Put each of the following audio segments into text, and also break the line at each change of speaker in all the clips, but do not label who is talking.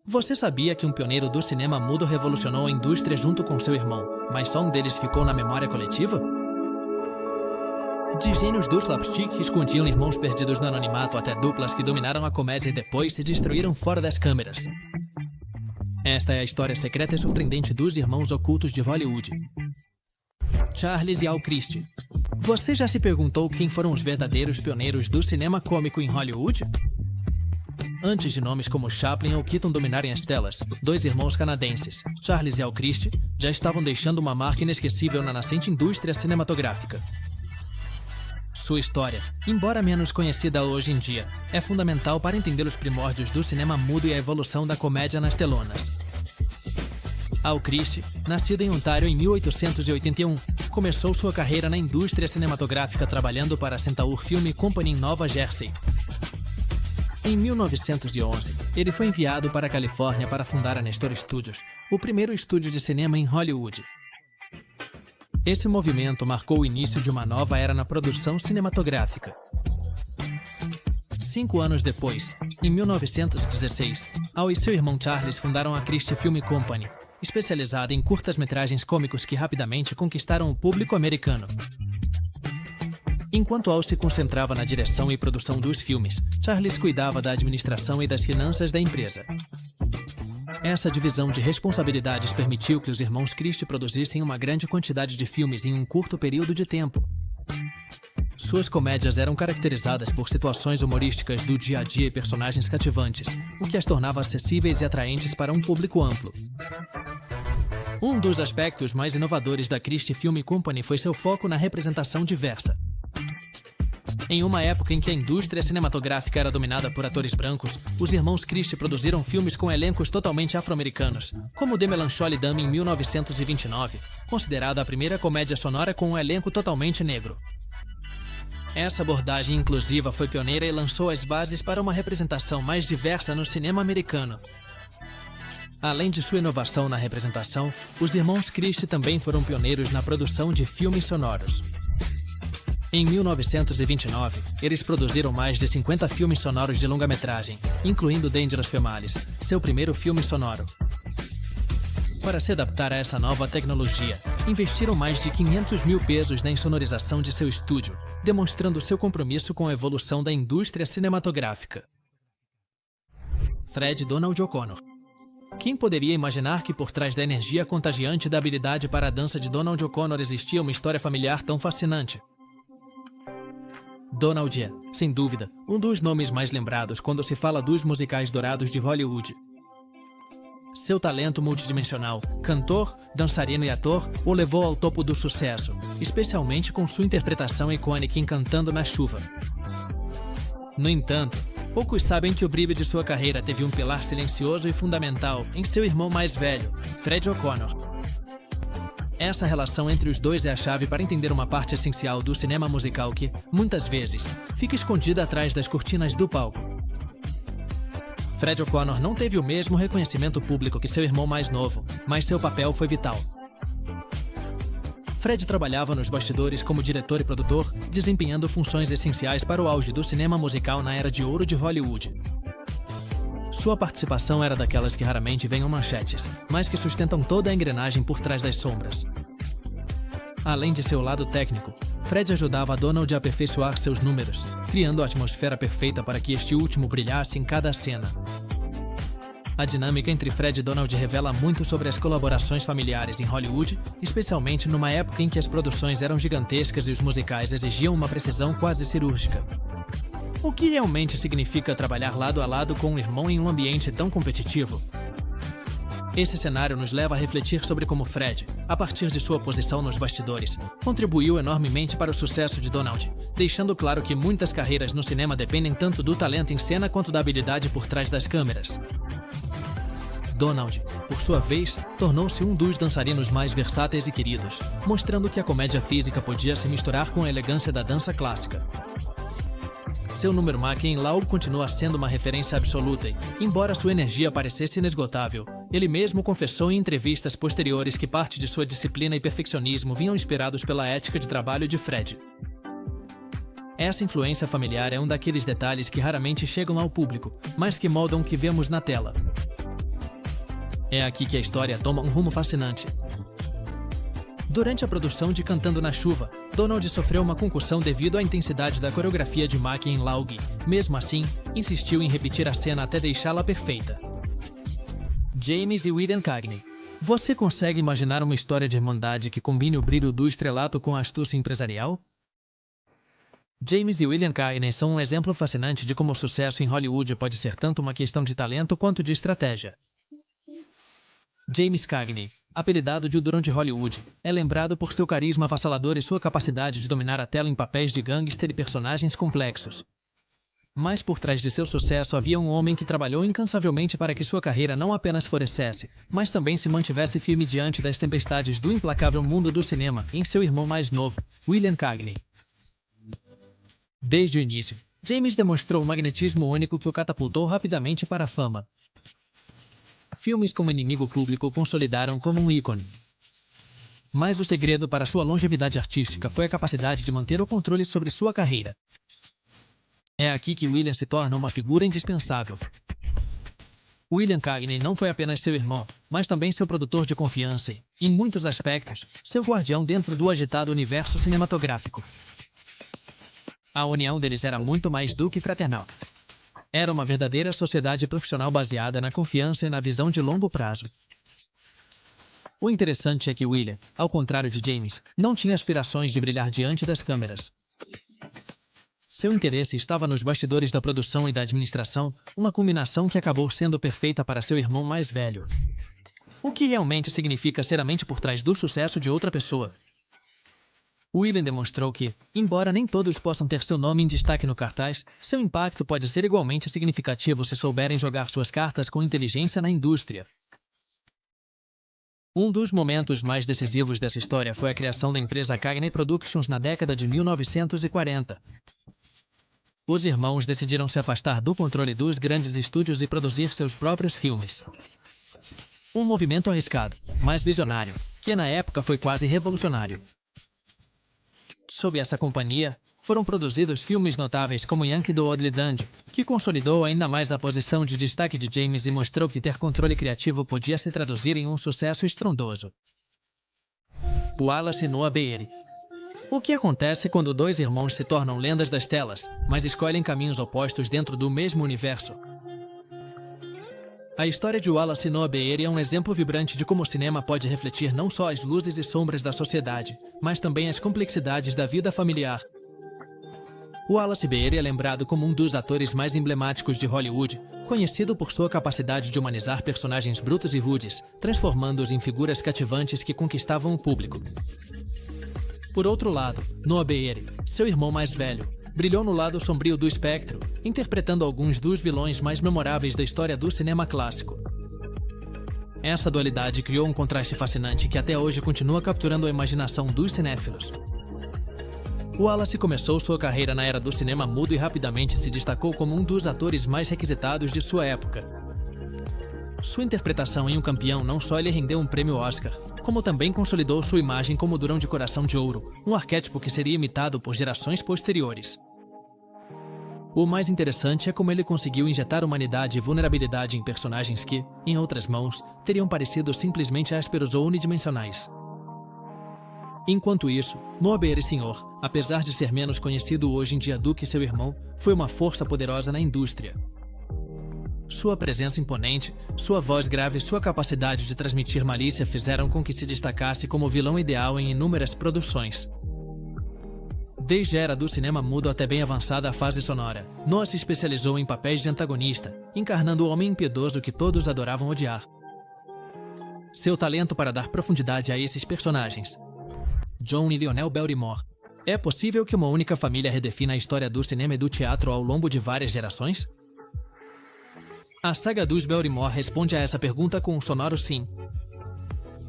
Você sabia que um pioneiro do cinema mudo revolucionou a indústria junto com seu irmão, mas só um deles ficou na memória coletiva? De gênios do slapstick escondiam irmãos perdidos no anonimato até duplas que dominaram a comédia e depois se destruíram fora das câmeras. Esta é a história secreta e surpreendente dos irmãos ocultos de Hollywood. Charles e Al Christie. Você já se perguntou quem foram os verdadeiros pioneiros do cinema cômico em Hollywood? Antes de nomes como Chaplin ou Keaton dominarem as telas, dois irmãos canadenses, Charles e Al Christie, já estavam deixando uma marca inesquecível na nascente indústria cinematográfica. Sua história, embora menos conhecida hoje em dia, é fundamental para entender os primórdios do cinema mudo e a evolução da comédia nas telonas. Al Christie, nascido em Ontário em 1881, começou sua carreira na indústria cinematográfica trabalhando para a Centaur Film Company em Nova Jersey. Em 1911, ele foi enviado para a Califórnia para fundar a Nestor Studios, o primeiro estúdio de cinema em Hollywood. Esse movimento marcou o início de uma nova era na produção cinematográfica. 5 anos depois, em 1916, Al e seu irmão Charles fundaram a Christie Film Company, especializada em curtas-metragens cômicos que rapidamente conquistaram o público americano. Enquanto Al se concentrava na direção e produção dos filmes, Charles cuidava da administração e das finanças da empresa. Essa divisão de responsabilidades permitiu que os irmãos Christie produzissem uma grande quantidade de filmes em um curto período de tempo. Suas comédias eram caracterizadas por situações humorísticas do dia a dia e personagens cativantes, o que as tornava acessíveis e atraentes para um público amplo. Um dos aspectos mais inovadores da Christie Film Company foi seu foco na representação diversa. Em uma época em que a indústria cinematográfica era dominada por atores brancos, os irmãos Christie produziram filmes com elencos totalmente afro-americanos, como The Melancholy Dame em 1929, considerada a primeira comédia sonora com um elenco totalmente negro. Essa abordagem inclusiva foi pioneira e lançou as bases para uma representação mais diversa no cinema americano. Além de sua inovação na representação, os irmãos Christie também foram pioneiros na produção de filmes sonoros. Em 1929, eles produziram mais de 50 filmes sonoros de longa-metragem, incluindo Dangerous Females, seu primeiro filme sonoro. Para se adaptar a essa nova tecnologia, investiram mais de 500 mil pesos na insonorização de seu estúdio, demonstrando seu compromisso com a evolução da indústria cinematográfica. Fred Donald O'Connor. Quem poderia imaginar que por trás da energia contagiante da habilidade para a dança de Donald O'Connor existia uma história familiar tão fascinante? Donald é, sem dúvida, um dos nomes mais lembrados quando se fala dos musicais dourados de Hollywood. Seu talento multidimensional, cantor, dançarino e ator, o levou ao topo do sucesso, especialmente com sua interpretação icônica em Cantando na Chuva. No entanto, poucos sabem que o brilho de sua carreira teve um pilar silencioso e fundamental em seu irmão mais velho, Fred O'Connor. Essa relação entre os dois é a chave para entender uma parte essencial do cinema musical que, muitas vezes, fica escondida atrás das cortinas do palco. Fred O'Connor não teve o mesmo reconhecimento público que seu irmão mais novo, mas seu papel foi vital. Fred trabalhava nos bastidores como diretor e produtor, desempenhando funções essenciais para o auge do cinema musical na era de ouro de Hollywood. Sua participação era daquelas que raramente vêm em manchetes, mas que sustentam toda a engrenagem por trás das sombras. Além de seu lado técnico, Fred ajudava a Donald a aperfeiçoar seus números, criando a atmosfera perfeita para que este último brilhasse em cada cena. A dinâmica entre Fred e Donald revela muito sobre as colaborações familiares em Hollywood, especialmente numa época em que as produções eram gigantescas e os musicais exigiam uma precisão quase cirúrgica. O que realmente significa trabalhar lado a lado com um irmão em um ambiente tão competitivo? Esse cenário nos leva a refletir sobre como Fred, a partir de sua posição nos bastidores, contribuiu enormemente para o sucesso de Donald, deixando claro que muitas carreiras no cinema dependem tanto do talento em cena quanto da habilidade por trás das câmeras. Donald, por sua vez, tornou-se um dos dançarinos mais versáteis e queridos, mostrando que a comédia física podia se misturar com a elegância da dança clássica. Seu número Mac em Law continua sendo uma referência absoluta e, embora sua energia parecesse inesgotável, ele mesmo confessou em entrevistas posteriores que parte de sua disciplina e perfeccionismo vinham inspirados pela ética de trabalho de Fred. Essa influência familiar é um daqueles detalhes que raramente chegam ao público, mas que moldam o que vemos na tela. É aqui que a história toma um rumo fascinante. Durante a produção de Cantando na Chuva, Donald sofreu uma concussão devido à intensidade da coreografia de Mack em Laug. Mesmo assim, insistiu em repetir a cena até deixá-la perfeita. James e William Cagney. Você consegue imaginar uma história de irmandade que combine o brilho do estrelato com a astúcia empresarial? James e William Cagney são um exemplo fascinante de como o sucesso em Hollywood pode ser tanto uma questão de talento quanto de estratégia. James Cagney, apelidado de O Durão de Hollywood, é lembrado por seu carisma avassalador e sua capacidade de dominar a tela em papéis de gangster e personagens complexos. Mas por trás de seu sucesso havia um homem que trabalhou incansavelmente para que sua carreira não apenas florescesse, mas também se mantivesse firme diante das tempestades do implacável mundo do cinema, em seu irmão mais novo, William Cagney. Desde o início, James demonstrou um magnetismo único que o catapultou rapidamente para a fama. Filmes como Inimigo Público o consolidaram como um ícone. Mas o segredo para sua longevidade artística foi a capacidade de manter o controle sobre sua carreira. É aqui que William se torna uma figura indispensável. William Cagney não foi apenas seu irmão, mas também seu produtor de confiança e, em muitos aspectos, seu guardião dentro do agitado universo cinematográfico. A união deles era muito mais do que fraternal. Era uma verdadeira sociedade profissional baseada na confiança e na visão de longo prazo. O interessante é que William, ao contrário de James, não tinha aspirações de brilhar diante das câmeras. Seu interesse estava nos bastidores da produção e da administração, uma combinação que acabou sendo perfeita para seu irmão mais velho. O que realmente significa ser a mente por trás do sucesso de outra pessoa. William demonstrou que, embora nem todos possam ter seu nome em destaque no cartaz, seu impacto pode ser igualmente significativo se souberem jogar suas cartas com inteligência na indústria. Um dos momentos mais decisivos dessa história foi a criação da empresa Cagney Productions na década de 1940. Os irmãos decidiram se afastar do controle dos grandes estúdios e produzir seus próprios filmes. Um movimento arriscado, mas visionário, que na época foi quase revolucionário. Sob essa companhia, foram produzidos filmes notáveis como Yankee Doodle Dandy, que consolidou ainda mais a posição de destaque de James e mostrou que ter controle criativo podia se traduzir em um sucesso estrondoso. Wallace e Noah Beery. O que acontece quando dois irmãos se tornam lendas das telas, mas escolhem caminhos opostos dentro do mesmo universo? A história de Wallace e Noah Beery é um exemplo vibrante de como o cinema pode refletir não só as luzes e sombras da sociedade, mas também as complexidades da vida familiar. Wallace Beery é lembrado como um dos atores mais emblemáticos de Hollywood, conhecido por sua capacidade de humanizar personagens brutos e rudes, transformando-os em figuras cativantes que conquistavam o público. Por outro lado, Noah Beery, seu irmão mais velho, brilhou no lado sombrio do espectro, interpretando alguns dos vilões mais memoráveis da história do cinema clássico. Essa dualidade criou um contraste fascinante que até hoje continua capturando a imaginação dos cinéfilos. Wallace começou sua carreira na era do cinema mudo e rapidamente se destacou como um dos atores mais requisitados de sua época. Sua interpretação em Um Campeão não só lhe rendeu um prêmio Oscar, como também consolidou sua imagem como Durão de Coração de Ouro, um arquétipo que seria imitado por gerações posteriores. O mais interessante é como ele conseguiu injetar humanidade e vulnerabilidade em personagens que, em outras mãos, teriam parecido simplesmente ásperos ou unidimensionais. Enquanto isso, Noah Beery Sr., apesar de ser menos conhecido hoje em dia do que seu irmão, foi uma força poderosa na indústria. Sua presença imponente, sua voz grave e sua capacidade de transmitir malícia fizeram com que se destacasse como vilão ideal em inúmeras produções. Desde a era do cinema mudo até bem avançada a fase sonora, Noah se especializou em papéis de antagonista, encarnando o homem impiedoso que todos adoravam odiar. Seu talento para dar profundidade a esses personagens. John e Lionel Barrymore. É possível que uma única família redefina a história do cinema e do teatro ao longo de várias gerações? A saga dos Barrymore responde a essa pergunta com um sonoro sim.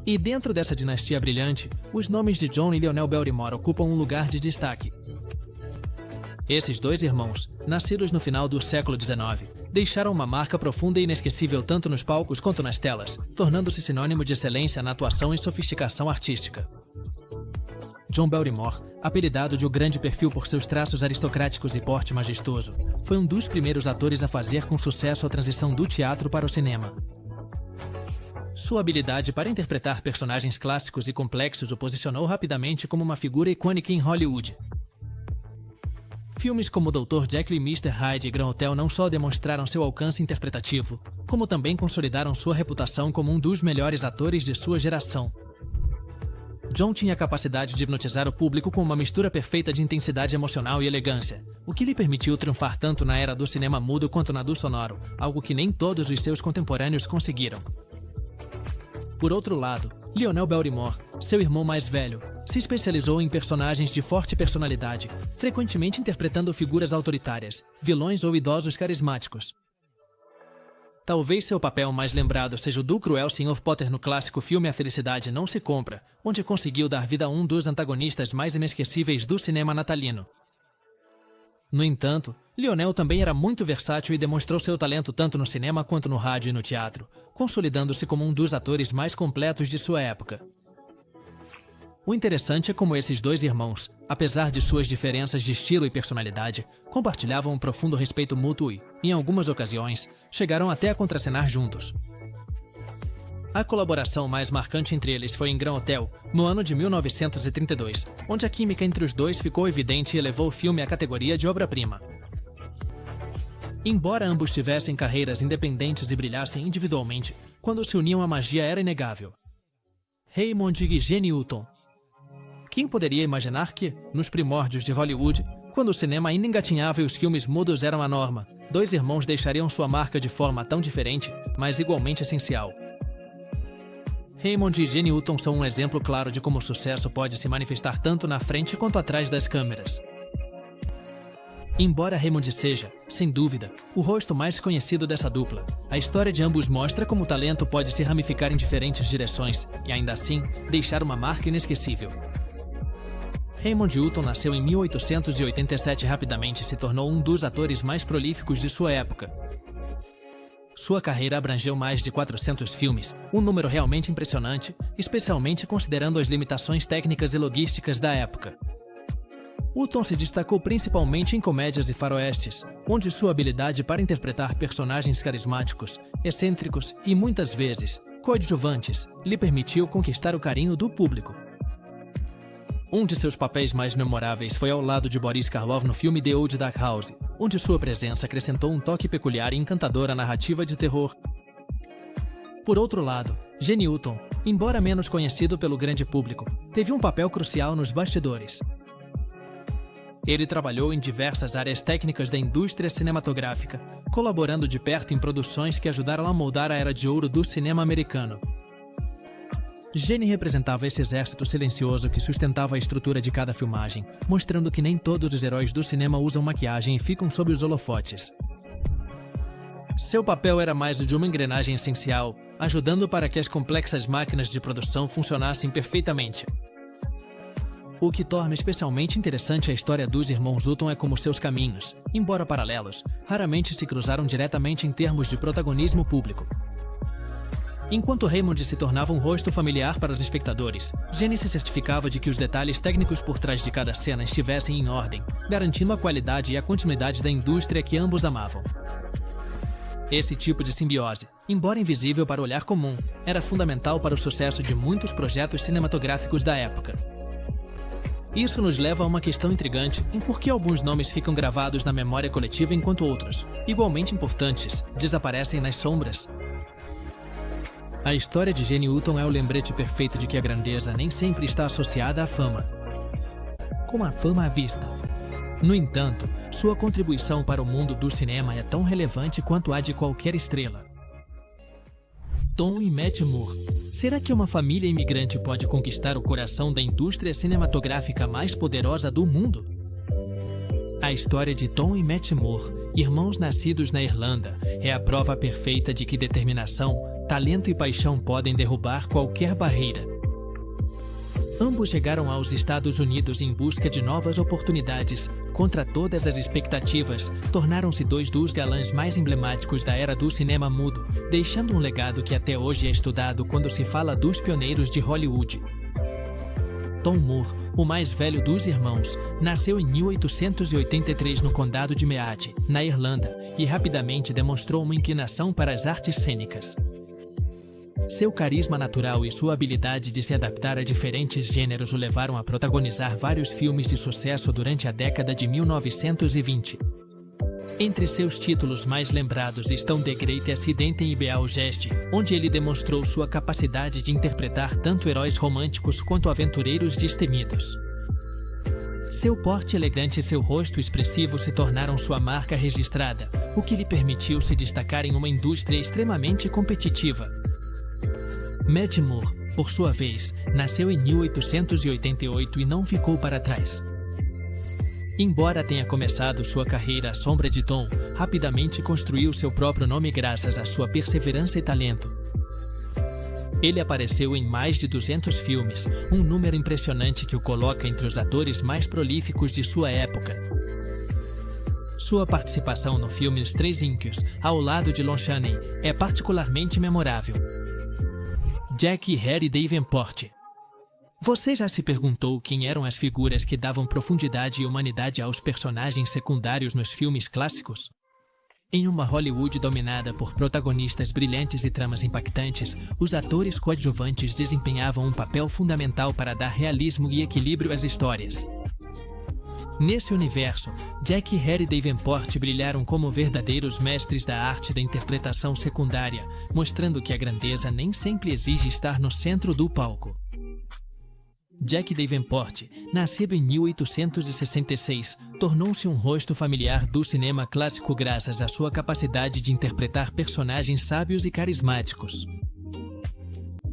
E dentro dessa dinastia brilhante, os nomes de John e Lionel Barrymore ocupam um lugar de destaque. Esses dois irmãos, nascidos no final do século XIX, deixaram uma marca profunda e inesquecível tanto nos palcos quanto nas telas, tornando-se sinônimo de excelência na atuação e sofisticação artística. John Barrymore, apelidado de O Grande Perfil por seus traços aristocráticos e porte majestoso, foi um dos primeiros atores a fazer com sucesso a transição do teatro para o cinema. Sua habilidade para interpretar personagens clássicos e complexos o posicionou rapidamente como uma figura icônica em Hollywood. Filmes como Dr. Jekyll e Mr. Hyde e Grand Hotel não só demonstraram seu alcance interpretativo, como também consolidaram sua reputação como um dos melhores atores de sua geração. John tinha a capacidade de hipnotizar o público com uma mistura perfeita de intensidade emocional e elegância, o que lhe permitiu triunfar tanto na era do cinema mudo quanto na do sonoro, algo que nem todos os seus contemporâneos conseguiram. Por outro lado, Lionel Barrymore, seu irmão mais velho, se especializou em personagens de forte personalidade, frequentemente interpretando figuras autoritárias, vilões ou idosos carismáticos. Talvez seu papel mais lembrado seja o do cruel Sr. Potter no clássico filme A Felicidade Não Se Compra, onde conseguiu dar vida a um dos antagonistas mais inesquecíveis do cinema natalino. No entanto, Lionel também era muito versátil e demonstrou seu talento tanto no cinema quanto no rádio e no teatro, consolidando-se como um dos atores mais completos de sua época. O interessante é como esses dois irmãos, apesar de suas diferenças de estilo e personalidade, compartilhavam um profundo respeito mútuo e, em algumas ocasiões, chegaram até a contracenar juntos. A colaboração mais marcante entre eles foi em Grand Hotel, no ano de 1932, onde a química entre os dois ficou evidente e elevou o filme à categoria de obra-prima. Embora ambos tivessem carreiras independentes e brilhassem individualmente, quando se uniam a magia era inegável. Raymond e Jean Newton. Quem poderia imaginar que, nos primórdios de Hollywood, quando o cinema ainda engatinhava e os filmes mudos eram a norma, dois irmãos deixariam sua marca de forma tão diferente, mas igualmente essencial. Raymond e Jean Newton são um exemplo claro de como o sucesso pode se manifestar tanto na frente quanto atrás das câmeras. Embora Raymond seja, sem dúvida, o rosto mais conhecido dessa dupla, a história de ambos mostra como o talento pode se ramificar em diferentes direções e, ainda assim, deixar uma marca inesquecível. Raymond Newton nasceu em 1887 e rapidamente se tornou um dos atores mais prolíficos de sua época. Sua carreira abrangeu mais de 400 filmes, um número realmente impressionante, especialmente considerando as limitações técnicas e logísticas da época. Newton se destacou principalmente em comédias e faroestes, onde sua habilidade para interpretar personagens carismáticos, excêntricos e, muitas vezes, coadjuvantes, lhe permitiu conquistar o carinho do público. Um de seus papéis mais memoráveis foi ao lado de Boris Karloff no filme The Old Dark House, onde sua presença acrescentou um toque peculiar e encantador à narrativa de terror. Por outro lado, Jean Newton, embora menos conhecido pelo grande público, teve um papel crucial nos bastidores. Ele trabalhou em diversas áreas técnicas da indústria cinematográfica, colaborando de perto em produções que ajudaram a moldar a era de ouro do cinema americano. Jenny representava esse exército silencioso que sustentava a estrutura de cada filmagem, mostrando que nem todos os heróis do cinema usam maquiagem e ficam sob os holofotes. Seu papel era mais o de uma engrenagem essencial, ajudando para que as complexas máquinas de produção funcionassem perfeitamente. O que torna especialmente interessante a história dos irmãos Hutton é como seus caminhos, embora paralelos, raramente se cruzaram diretamente em termos de protagonismo público. Enquanto Raymond se tornava um rosto familiar para os espectadores, Jenny se certificava de que os detalhes técnicos por trás de cada cena estivessem em ordem, garantindo a qualidade e a continuidade da indústria que ambos amavam. Esse tipo de simbiose, embora invisível para o olhar comum, era fundamental para o sucesso de muitos projetos cinematográficos da época. Isso nos leva a uma questão intrigante em por que alguns nomes ficam gravados na memória coletiva enquanto outros, igualmente importantes, desaparecem nas sombras. A história de Jean Newton é o lembrete perfeito de que a grandeza nem sempre está associada à fama. Com a fama à vista. No entanto, sua contribuição para o mundo do cinema é tão relevante quanto a de qualquer estrela. Tom e Matt Moore. Será que uma família imigrante pode conquistar o coração da indústria cinematográfica mais poderosa do mundo? A história de Tom e Matt Moore, irmãos nascidos na Irlanda, é a prova perfeita de que determinação, talento e paixão podem derrubar qualquer barreira. Ambos chegaram aos Estados Unidos em busca de novas oportunidades. Contra todas as expectativas, tornaram-se dois dos galãs mais emblemáticos da era do cinema mudo, deixando um legado que até hoje é estudado quando se fala dos pioneiros de Hollywood. Tom Moore, o mais velho dos irmãos, nasceu em 1883 no condado de Meath, na Irlanda, e rapidamente demonstrou uma inclinação para as artes cênicas. Seu carisma natural e sua habilidade de se adaptar a diferentes gêneros o levaram a protagonizar vários filmes de sucesso durante a década de 1920. Entre seus títulos mais lembrados estão The Great Accident e Beau Geste, onde ele demonstrou sua capacidade de interpretar tanto heróis românticos quanto aventureiros destemidos. Seu porte elegante e seu rosto expressivo se tornaram sua marca registrada, o que lhe permitiu se destacar em uma indústria extremamente competitiva. Matt Moore, por sua vez, nasceu em 1888 e não ficou para trás. Embora tenha começado sua carreira à sombra de Tom, rapidamente construiu seu próprio nome graças à sua perseverança e talento. Ele apareceu em mais de 200 filmes, um número impressionante que o coloca entre os atores mais prolíficos de sua época. Sua participação no filme Os Três Índios, ao lado de Lon Chaney, é particularmente memorável. Jack e Harry Davenport. Você já se perguntou quem eram as figuras que davam profundidade e humanidade aos personagens secundários nos filmes clássicos? Em uma Hollywood dominada por protagonistas brilhantes e tramas impactantes, os atores coadjuvantes desempenhavam um papel fundamental para dar realismo e equilíbrio às histórias. Nesse universo, Jack e Harry Davenport brilharam como verdadeiros mestres da arte da interpretação secundária, mostrando que a grandeza nem sempre exige estar no centro do palco. Jack Davenport, nascido em 1866, tornou-se um rosto familiar do cinema clássico graças à sua capacidade de interpretar personagens sábios e carismáticos.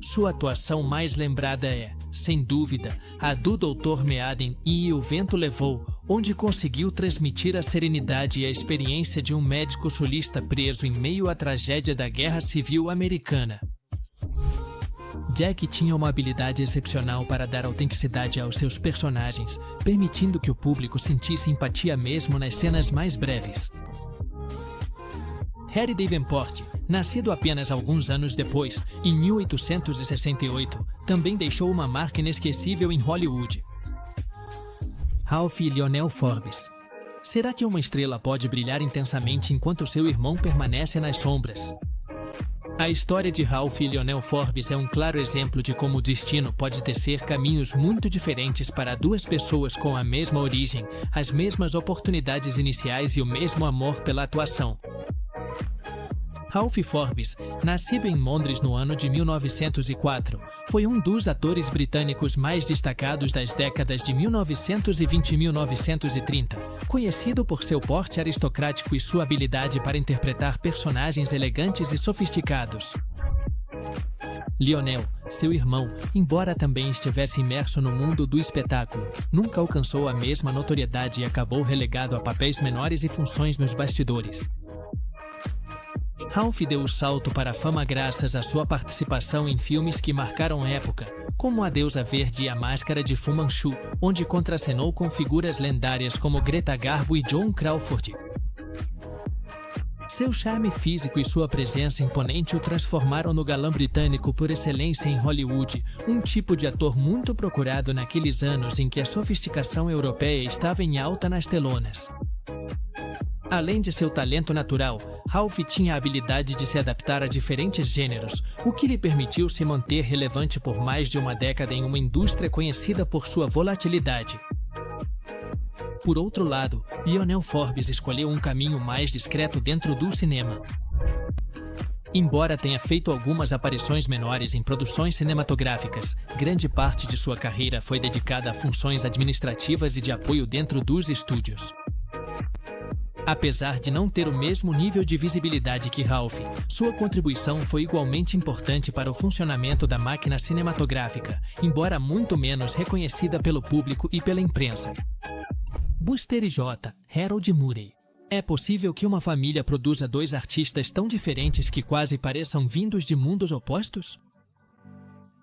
Sua atuação mais lembrada é, sem dúvida, a do Dr. Meaden em O Vento Levou, onde conseguiu transmitir a serenidade e a experiência de um médico sulista preso em meio à tragédia da Guerra Civil Americana. Jack tinha uma habilidade excepcional para dar autenticidade aos seus personagens, permitindo que o público sentisse empatia mesmo nas cenas mais breves. Harry Davenport, nascido apenas alguns anos depois, em 1868, também deixou uma marca inesquecível em Hollywood. Ralph e Lionel Forbes. Será que uma estrela pode brilhar intensamente enquanto seu irmão permanece nas sombras? A história de Ralph e Lionel Forbes é um claro exemplo de como o destino pode tecer caminhos muito diferentes para duas pessoas com a mesma origem, as mesmas oportunidades iniciais e o mesmo amor pela atuação. Ralph Forbes, nascido em Londres no ano de 1904, foi um dos atores britânicos mais destacados das décadas de 1920 e 1930, conhecido por seu porte aristocrático e sua habilidade para interpretar personagens elegantes e sofisticados. Lionel, seu irmão, embora também estivesse imerso no mundo do espetáculo, nunca alcançou a mesma notoriedade e acabou relegado a papéis menores e funções nos bastidores. Ralph deu o salto para a fama graças à sua participação em filmes que marcaram época, como A Deusa Verde e A Máscara de Fu Manchu, onde contracenou com figuras lendárias como Greta Garbo e Joan Crawford. Seu charme físico e sua presença imponente o transformaram no galã britânico por excelência em Hollywood, um tipo de ator muito procurado naqueles anos em que a sofisticação europeia estava em alta nas telonas. Além de seu talento natural, Ralph tinha a habilidade de se adaptar a diferentes gêneros, o que lhe permitiu se manter relevante por mais de uma década em uma indústria conhecida por sua volatilidade. Por outro lado, Lionel Forbes escolheu um caminho mais discreto dentro do cinema. Embora tenha feito algumas aparições menores em produções cinematográficas, grande parte de sua carreira foi dedicada a funções administrativas e de apoio dentro dos estúdios. Apesar de não ter o mesmo nível de visibilidade que Ralph, sua contribuição foi igualmente importante para o funcionamento da máquina cinematográfica, embora muito menos reconhecida pelo público e pela imprensa. Buster e J. Harold Murray. É possível que uma família produza dois artistas tão diferentes que quase pareçam vindos de mundos opostos?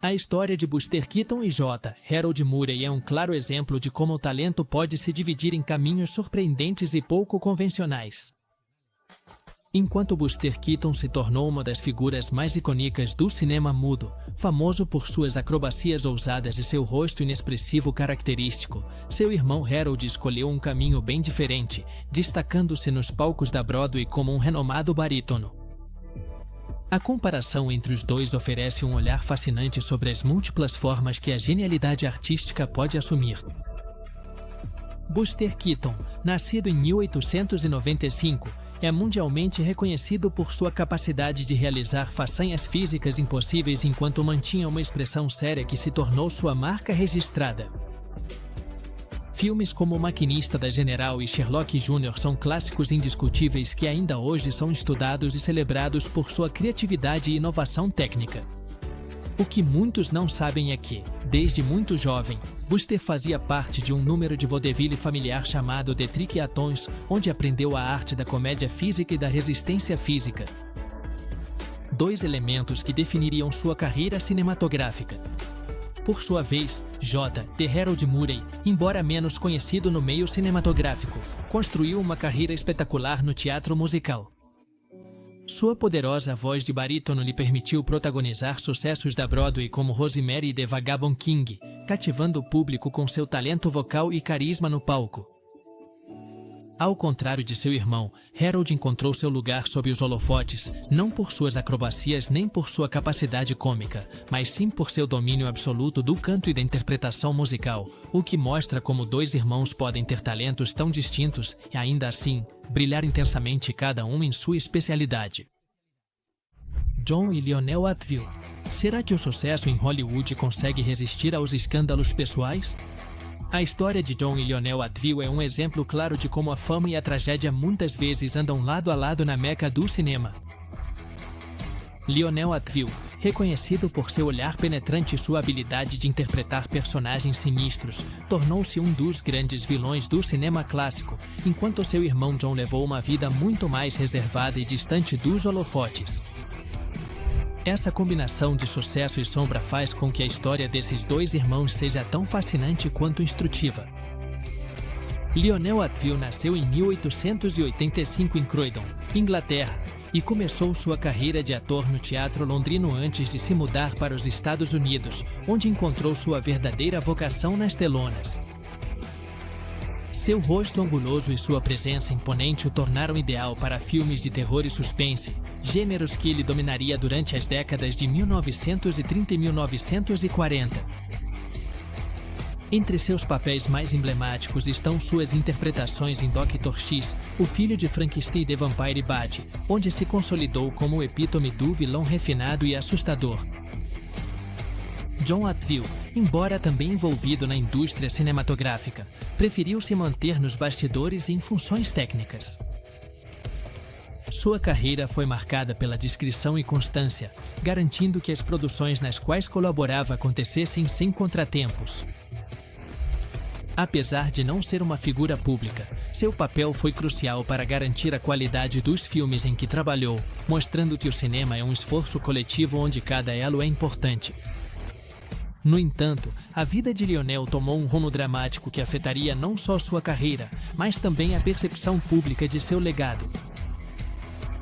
A história de Buster Keaton e J. Harold Murray é um claro exemplo de como o talento pode se dividir em caminhos surpreendentes e pouco convencionais. Enquanto Buster Keaton se tornou uma das figuras mais icônicas do cinema mudo, famoso por suas acrobacias ousadas e seu rosto inexpressivo característico, seu irmão Harold escolheu um caminho bem diferente, destacando-se nos palcos da Broadway como um renomado barítono. A comparação entre os dois oferece um olhar fascinante sobre as múltiplas formas que a genialidade artística pode assumir. Buster Keaton, nascido em 1895, é mundialmente reconhecido por sua capacidade de realizar façanhas físicas impossíveis enquanto mantinha uma expressão séria que se tornou sua marca registrada. Filmes como O Maquinista da General e Sherlock Jr. são clássicos indiscutíveis que ainda hoje são estudados e celebrados por sua criatividade e inovação técnica. O que muitos não sabem é que, desde muito jovem, Buster fazia parte de um número de vaudeville familiar chamado The Trick-a-Tons, onde aprendeu a arte da comédia física e da resistência física. Dois elementos que definiriam sua carreira cinematográfica. Por sua vez, J. The Harold Murray, embora menos conhecido no meio cinematográfico, construiu uma carreira espetacular no teatro musical. Sua poderosa voz de barítono lhe permitiu protagonizar sucessos da Broadway como Rosemary e The Vagabond King, cativando o público com seu talento vocal e carisma no palco. Ao contrário de seu irmão, Harold encontrou seu lugar sob os holofotes, não por suas acrobacias nem por sua capacidade cômica, mas sim por seu domínio absoluto do canto e da interpretação musical, o que mostra como dois irmãos podem ter talentos tão distintos e, ainda assim, brilhar intensamente cada um em sua especialidade. John e Lionel Atwill. Será que o sucesso em Hollywood consegue resistir aos escândalos pessoais? A história de John e Lionel Atwill é um exemplo claro de como a fama e a tragédia muitas vezes andam lado a lado na meca do cinema. Lionel Atwill, reconhecido por seu olhar penetrante e sua habilidade de interpretar personagens sinistros, tornou-se um dos grandes vilões do cinema clássico, enquanto seu irmão John levou uma vida muito mais reservada e distante dos holofotes. Essa combinação de sucesso e sombra faz com que a história desses dois irmãos seja tão fascinante quanto instrutiva. Lionel Atwill nasceu em 1885 em Croydon, Inglaterra, e começou sua carreira de ator no teatro londrino antes de se mudar para os Estados Unidos, onde encontrou sua verdadeira vocação nas telonas. Seu rosto anguloso e sua presença imponente o tornaram ideal para filmes de terror e suspense, gêneros que ele dominaria durante as décadas de 1930 e 1940. Entre seus papéis mais emblemáticos estão suas interpretações em Dr. X, o filho de Frankenstein The Vampire Body, onde se consolidou como o epítome do vilão refinado e assustador. John Atwill, embora também envolvido na indústria cinematográfica, preferiu se manter nos bastidores e em funções técnicas. Sua carreira foi marcada pela discrição e constância, garantindo que as produções nas quais colaborava acontecessem sem contratempos. Apesar de não ser uma figura pública, seu papel foi crucial para garantir a qualidade dos filmes em que trabalhou, mostrando que o cinema é um esforço coletivo onde cada elo é importante. No entanto, a vida de Lionel tomou um rumo dramático que afetaria não só sua carreira, mas também a percepção pública de seu legado.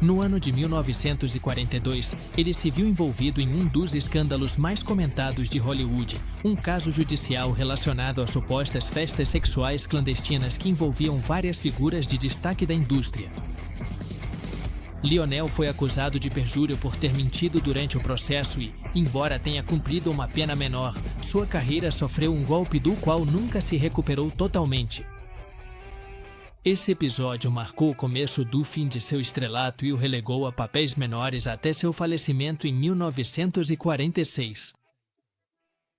No ano de 1942, ele se viu envolvido em um dos escândalos mais comentados de Hollywood, um caso judicial relacionado a supostas festas sexuais clandestinas que envolviam várias figuras de destaque da indústria. Lionel foi acusado de perjúrio por ter mentido durante o processo e, embora tenha cumprido uma pena menor, sua carreira sofreu um golpe do qual nunca se recuperou totalmente. Esse episódio marcou o começo do fim de seu estrelato e o relegou a papéis menores até seu falecimento em 1946.